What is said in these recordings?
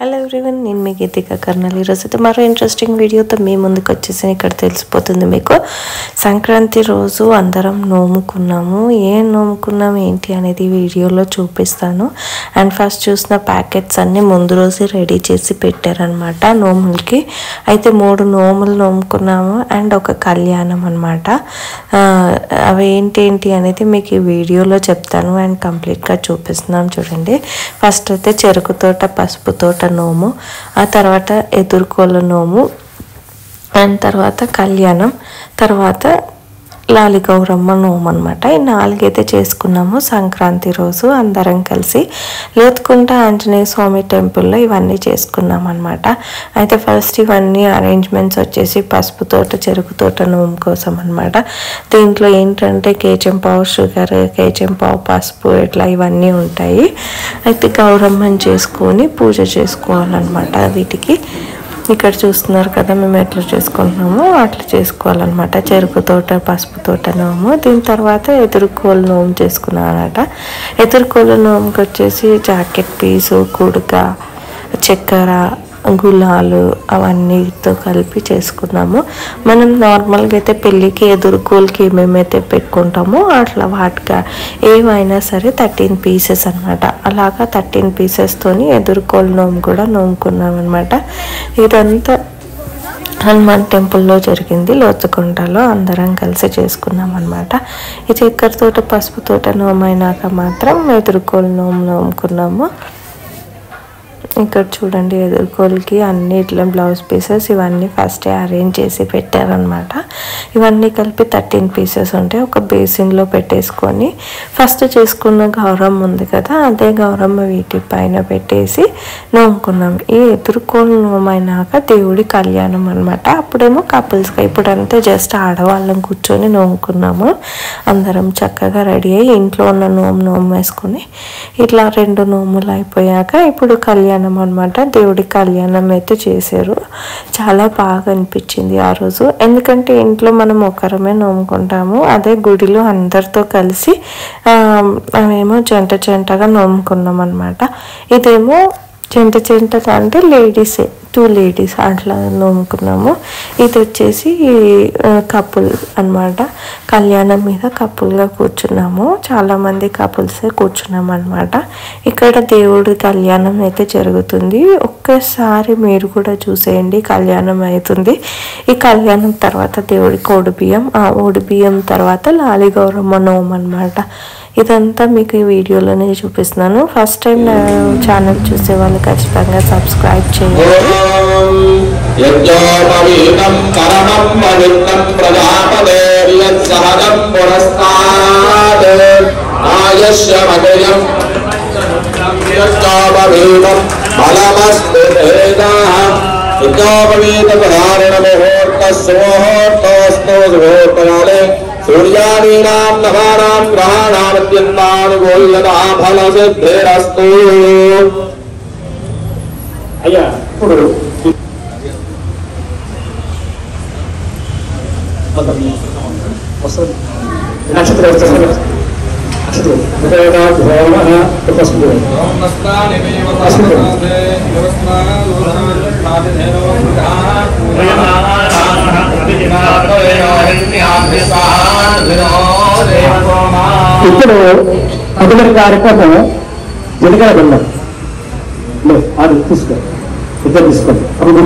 Hello everyone, నేను మీ గీతిక colonel. ఈరోజు అయితే మరో ఇంట్రెస్టింగ్ వీడియోతో మీ ముందుకు వచ్చేసాను. ఇక్కడ తెలిసిపోతుంది మీకు సంక్రాంతి రోజు అందరం నోముకున్నాము. ఏం నోముకున్నాము ఏంటి అనేది వీడియోలో చూపిస్తాను. అండ్ ఫస్ట్ చూసిన ప్యాకెట్స్ అన్నీ ముందు రోజు రెడీ చేసి పెట్టారనమాట నోములకి. అయితే 3 నోములు నోముకున్నాము అండ్ ఒక కళ్యాణం అనమాట. అవి ఏంటి అనేది మీకు ఈ వీడియోలో చెప్తాను అండ్ కంప్లీట్గా చూపిస్తున్నాను. చూడండి, ఫస్ట్ అయితే చెరుకు తోట, పసుపు తోట నోము, ఆ తర్వాత ఎదుర్కోల నోము, అండ్ తర్వాత కళ్యాణం, తర్వాత లాలి గౌరమ్మ నోము అనమాట. ఈ 4 అయితే చేసుకున్నాము సంక్రాంతి రోజు అందరం కలిసి లోతుకుంట ఆంజనేయ స్వామి టెంపుల్లో ఇవన్నీ చేసుకున్నాం అనమాట. అయితే ఫస్ట్ ఇవన్నీ అరేంజ్మెంట్స్ వచ్చేసి పసుపు తోట, చెరుకు తోట నోము కోసం అనమాట. దీంట్లో ఏంటంటే కేజంపావు షుగర్, కేజంపావు పసుపు, ఇట్లా ఇవన్నీ ఉంటాయి. అయితే గౌరమ్మని చేసుకొని పూజ చేసుకోవాలన్నమాట. వీటికి ఇక్కడ చూస్తున్నారు కదా మేము ఎట్లా చేసుకుంటున్నామో అట్లా చేసుకోవాలన్నమాట. చెరుకు తోట, పసుపు తోట నోము. దీని తర్వాత ఎదుర్కోలు నోము చేసుకున్నాం అనమాట. ఎదుర్కోలు నోముకి వచ్చేసి జాకెట్ పీసు, కుడుక, చక్కెర, గులాలు అవన్నీతో కలిపి చేసుకున్నాము. మనం నార్మల్గా అయితే పెళ్ళికి ఎదుర్కోలకి ఏమేమైతే పెట్టుకుంటామో అట్లా వాటిగా ఏవైనా సరే 13 పీసెస్ అనమాట. అలాగా 13 పీసెస్తోని ఎదుర్కోలు నోము కూడా నోముకున్నాం అనమాట. ఇదంతా హనుమాన్ టెంపుల్లో జరిగింది, లోతుకుంటలో అందరం కలిసి చేసుకున్నాం అనమాట. ఈ చక్కెర తోట, పసుపు తోట నోము అయినాక మాత్రం ఎదుర్కోలు నోము నోముకున్నాము. ఇక్కడ చూడండి, ఎదుర్కోలకి అన్ని ఇట్లా బ్లౌజ్ పీసెస్ ఇవన్నీ ఫస్టే అరేంజ్ చేసి పెట్టారనమాట. ఇవన్నీ కలిపి 13 పీసెస్ ఉంటాయి. ఒక బేసిన్లో పెట్టేసుకొని ఫస్ట్ చేసుకున్న గౌరమ్మ ఉంది కదా, అదే గౌరమ్మ వీటి పైన పెట్టేసి నోముకున్నాం. ఈ ఎదుర్కోలు నోమైనాక దేవుడి కళ్యాణం అనమాట. అప్పుడేమో కపుల్స్గా, ఇప్పుడంతా జస్ట్ ఆడవాళ్ళం కూర్చొని నోముకున్నాము. అందరం చక్కగా రెడీ అయ్యి ఇంట్లో ఉన్న నోము వేసుకొని ఇట్లా 2 నోములు అయిపోయాక ఇప్పుడు కళ్యాణం అనమాట. దేవుడి కళ్యాణం అయితే చేశారు. చాలా బాగా అనిపించింది ఆ రోజు. ఎందుకంటే ఇంట్లో మనం ఒకరమే నోముకుంటాము, అదే గుడిలో అందరితో కలిసి అవేమో జంటగా నోముకున్నాం అనమాట. ఇదేమో జంటగా అంటే లేడీసే, 2 లేడీస్ అట్లా నోముకున్నాము. ఇది వచ్చేసి కపుల్ అనమాట. కళ్యాణం మీద కపుల్గా కూర్చున్నాము. చాలామంది కపుల్సే కూర్చున్నాం అనమాట. ఇక్కడ దేవుడి కళ్యాణం అయితే జరుగుతుంది. ఒక్కసారి మీరు కూడా చూసేయండి, కళ్యాణం అవుతుంది. ఈ కళ్యాణం తర్వాత దేవుడి కోడిబియ్యం, ఆ ఓడిబియ్యం తర్వాత లాలి గౌరమ్మ నోము అనమాట. ఇదంతా మీకు ఈ వీడియోలోనే చూపిస్తున్నాను. ఫస్ట్ టైం నా ఛానల్ చూసే వాళ్ళు ఖచ్చితంగా సబ్స్క్రైబ్ చేయండి. सूर्यादीनां नवानां ग्रहाणामत्यन्तानुकूल्यता फलसिद्धिरस्तु. అయ్యా ఇప్పుడు నక్షత్రం ఇప్పుడు మొదటి కార్యక్రమం జనగల బృందం అది తీసుకో, ఇద్దరు తీసుకోండి. అప్పుడు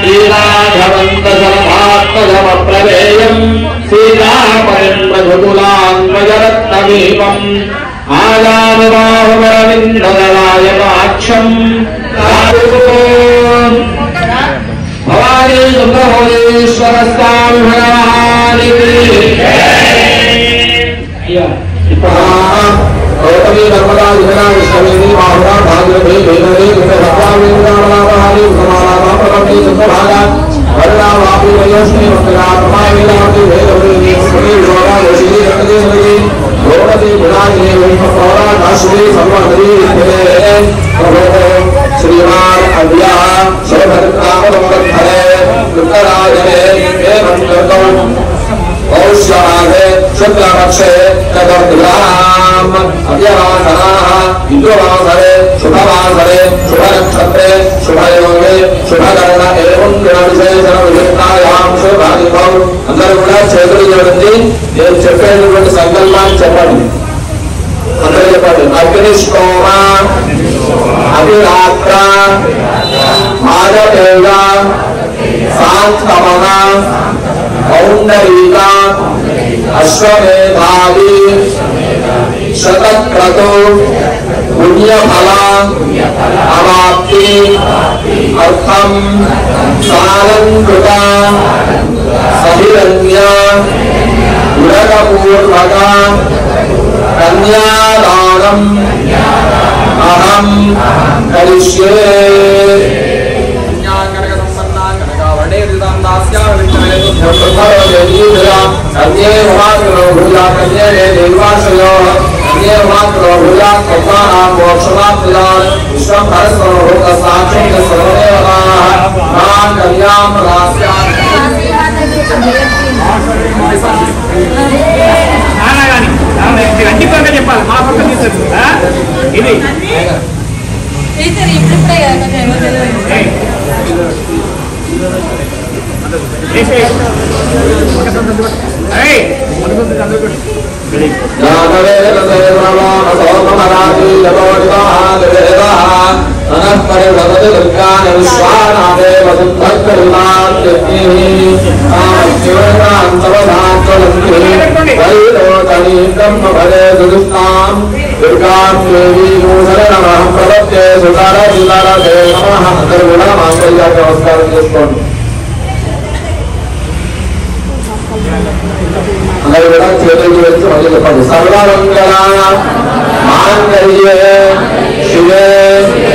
శ్రీరాఘవంతసమాత్మజమప్రవేయం శ్రీరామరిమ్రఘుకులాన్వయరత్నమీపం ఆజానుబాహువరవిందదలాయకాక్షం భవానీ సుబ్రహ్మణ్యేశ్వర స్వామి భగవానికి गौतमी नर्मदा युगना विष्णुवेदी बाहुरा भागीरथी वेदवती कृतभद्रावेन्द्रावलावहारी समानामापरमती सुप्रभागा वरुणा वापी वयोश्री वक्रगा प्रमावेदावती श्री सर्वहरि श्रीमान अद्या सर्वभद्रामवत्तरे उत्तरायणे एवं कर्तव्यं औष्याहे शुक्लपक्षे तदर्द्राम अद्यवासराः इन्दुवासरे शुभवासरे शुभनक्षत्रे शुभयोगे शुभकर्ण एवं विशेषणविशिष्टायां शुभादिभौ అందరూ కూడా చేతులు జోడించి నేను చెప్పేటువంటి సంకల్పాన్ని చెప్పండి. అందరూ చెప్పండి. అగ్నిష్టోమ అభిరాత్ర ఆదదేవ శాంతమన పౌండరీక అశ్వమేధాది శతక్రతు పుణ్యఫల అవాప్తి అర్థం సాలంకృత సహిరణ్య ఉరగపూర్వక కన్యాదానం అహం కరిష్యే. చెప్పాలి మా పక్క ఇది నమస్కారం చేసుకోండి. అందరూ కూడా చేతులు వేసి మళ్ళీ చెప్పండి. సర్వమంగళ మాంగళ్యే శివే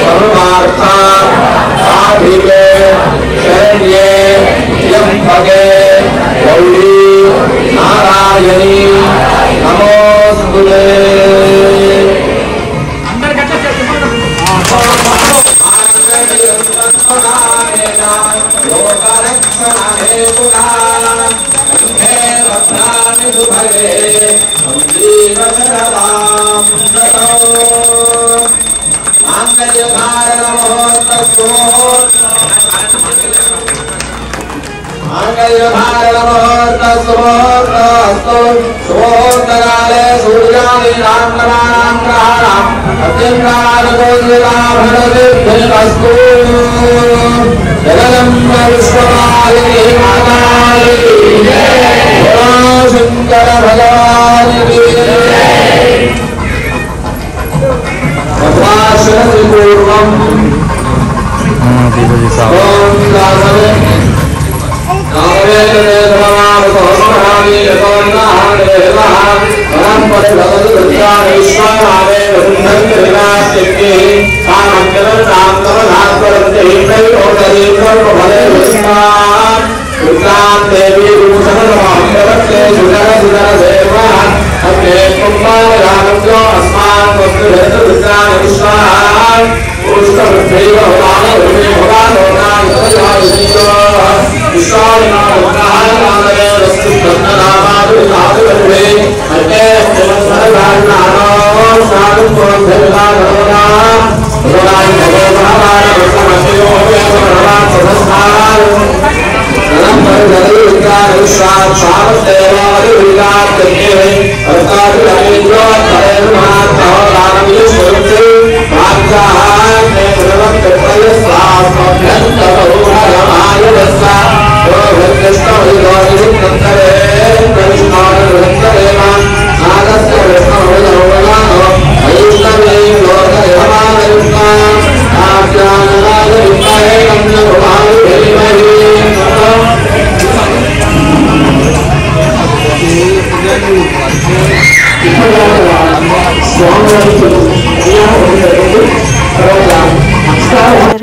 సర్వార్థ సాధికే శరణ్యే త్ర్యంబకే గౌరీ నారాయణి నమోస్తుతే. సుమోత్తరాలే సూర్యాని రామనాం గ్రహాణం అత్యంగానగోదిరాభరదిభ్యస్తు జగదం విశ్వమాలిని మాతాయి శంకర భగవానికి మధ్వాశ్రతి పూర్వం ఓం దాసవే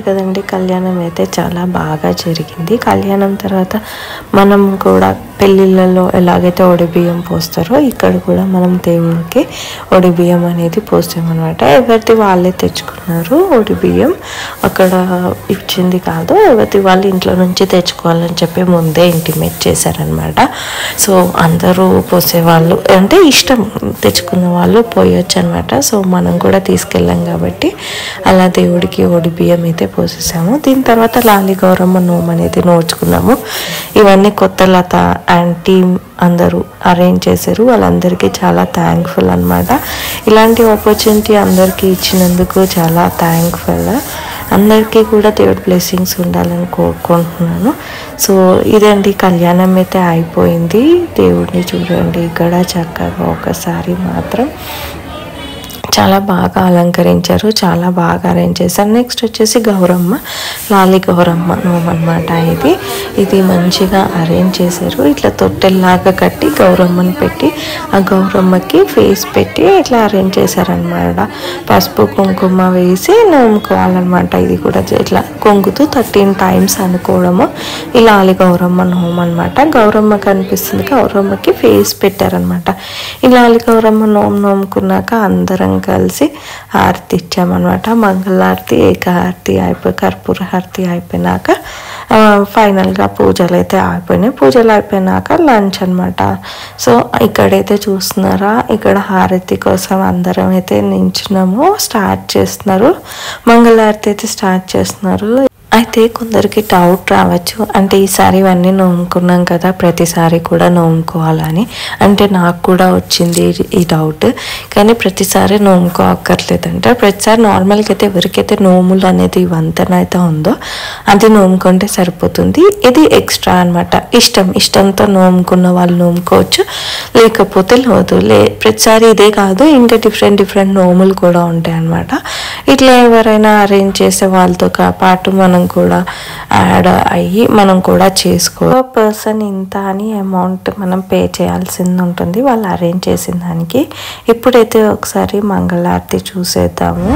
చూసారు కదండి, కళ్యాణం అయితే చాలా బాగా జరిగింది. కళ్యాణం తర్వాత మనం కూడా పెళ్ళిళ్ళలో ఎలాగైతే ఒడిబియ్యం పోస్తారో ఇక్కడ కూడా మనం దేవుడికి ఒడిబియ్యం అనేది పోస్తామన్నమాట. ఎవరిది వాళ్ళే తెచ్చుకున్నారు ఒడిబియ్యం, అక్కడ ఇచ్చింది కాదు, ఎవరిది వాళ్ళు ఇంట్లో నుంచి తెచ్చుకోవాలని చెప్పి ముందే ఇంటిమేట్ చేశారనమాట. సో అందరూ పోసేవాళ్ళు అంటే ఇష్టం, తెచ్చుకున్న వాళ్ళు పోయొచ్చు అనమాట. సో మనం కూడా తీసుకెళ్ళాం కాబట్టి అలా దేవుడికి ఒడిబియ్యం అయితే పోసేసాము. దీని తర్వాత లాలి గౌరమ్మ నోము అనేది నోచుకున్నాము. ఇవన్నీ కొత్త లత అండ్ టీమ్ అందరూ అరేంజ్ చేశారు. వాళ్ళందరికీ చాలా థ్యాంక్ఫుల్ అనమాట. ఇలాంటి ఆపర్చునిటీ అందరికీ ఇచ్చినందుకు చాలా థ్యాంక్ఫుల్. అందరికీ కూడా దేవుడి బ్లెస్సింగ్స్ ఉండాలని కోరుకుంటున్నాను. సో ఇదండి, కళ్యాణం అయితే అయిపోయింది. దేవుడిని చూడండి ఇక్కడ చక్కగా ఒకసారి మాత్రం చాలా బాగా అలంకరించారు, చాలా బాగా అరేంజ్ చేశారు. నెక్స్ట్ వచ్చేసి గౌరమ్మ, లాలి గౌరమ్మ నోము అనమాట. ఇది మంచిగా అరేంజ్ చేశారు. ఇట్లా తొట్టెల్లాగా కట్టి గౌరమ్మని పెట్టి ఆ గౌరమ్మకి ఫేస్ పెట్టి ఇట్లా అరేంజ్ చేశారనమాట. పసుపు కుంకుమ వేసి నోముకోవాలన్నమాట. ఇది కూడా ఇట్లా కొంగుతూ 13 టైమ్స్ అనుకోవడము ఈ లాలి గౌరమ్మ నోము అనమాట. గౌరమ్మ కనిపిస్తుంది, గౌరమ్మకి ఫేస్ పెట్టారనమాట. ఈ లాలి గౌరమ్మ నోముకున్నాక అందరం కలిసి హారతి ఇచ్చామన్నమాట. మంగళారతి, ఏకహారతి అయిపోయి కర్పూర హారతి అయిపోయినాక ఫైనల్గా పూజలు అయితే అయిపోయినాయి. పూజలు అయిపోయినాక లంచ్ అనమాట. సో ఇక్కడైతే చూస్తున్నారా, ఇక్కడ హారతి కోసం అందరం అయితే నించున్నాము. స్టార్ట్ చేస్తున్నారు, మంగళారతి అయితే స్టార్ట్ చేస్తున్నారు. అయితే కొందరికి డౌట్ రావచ్చు, అంటే ఈసారి ఇవన్నీ నోముకున్నాం కదా, ప్రతిసారి కూడా నోముకోవాలని. అంటే నాకు కూడా వచ్చింది ఈ డౌట్, కానీ ప్రతిసారి నోముకోక్కర్లేదంట. ప్రతిసారి నార్మల్గా అయితే ఎవరికైతే నోములు అనేది వంతన అయితే ఉందో అది నోముకుంటే సరిపోతుంది. ఇది ఎక్స్ట్రా అనమాట. ఇష్టంతో నోముకున్న వాళ్ళు నోముకోవచ్చు, లేకపోతే లేదు. ప్రతిసారి ఇదే కాదు, ఇంకా డిఫరెంట్ నోములు కూడా ఉంటాయి అన్నమాట. ఇట్లా ఎవరైనా అరేంజ్ చేసే వాళ్ళతో పాటు మనం కూడా యాడ్ అయ్యి మనం కూడా చేసుకో. పర్సన్ ఇంత అని అమౌంట్ మనం పే చేయాల్సింది ఉంటుంది వాళ్ళు అరేంజ్ చేసిన దానికి. ఇప్పుడైతే ఒకసారి మంగళారతి చూసేద్దాము.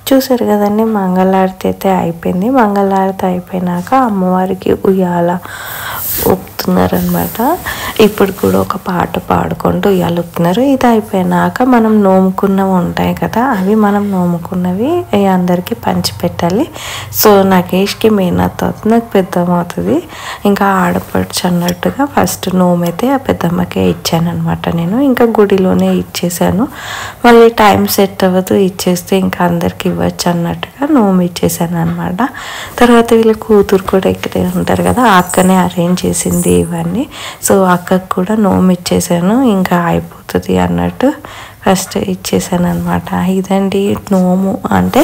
చూసారు కదండి, మంగళారతి అయితే అయిపోయింది. మంగళారతి అయిపోయినాక అమ్మవారికి ఉయ్యాల ఊపుతున్నారనమాట. ఇప్పుడు కూడా ఒక పాట పాడుకుంటూ ఉయ్యాల ఊపుతున్నారు. ఇది అయిపోయినాక మనం నోముకున్నవి ఉంటాయి కదా, అవి మనం నోముకున్నవి అందరికీ పంచిపెట్టాలి. సో నాగేష్కి మేనత్త అవుతుంది, నాకు పెద్దమ్మ అవుతుంది, ఇంకా ఆడపడుచు అన్నట్టుగా ఫస్ట్ నోము అయితే ఆ పెద్దమ్మకే ఇచ్చాను అనమాట. నేను ఇంకా గుడిలోనే ఇచ్చేసాను. మళ్ళీ టైం సెట్ అవ్వదు, ఇచ్చేస్తే ఇంకా అందరికి ఇవ్వచ్చు అన్నట్టుగా నోము ఇచ్చేసాను అనమాట. తర్వాత వీళ్ళ కూతురు కూడా ఇక్కడే ఉంటారు కదా, అక్కనే అరేంజ్ చేసింది ఇవన్నీ. సో అక్కకు కూడా నోము ఇచ్చేసాను, ఇంకా అయిపోతుంది అన్నట్టు ఫస్ట్ ఇచ్చేసాను అనమాట. ఇదండి నోము అంటే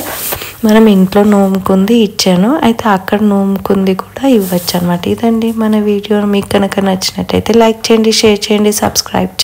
మనం ఇంట్లో నోముకుంది ఇచ్చాను, అయితే అక్కడ నోముకుంది కూడా ఇవ్వచ్చు అనమాట. ఇదండి మన వీడియో. మీకు కనుక నచ్చినట్టయితే లైక్ చేయండి, షేర్ చేయండి, సబ్స్క్రైబ్ చేయండి.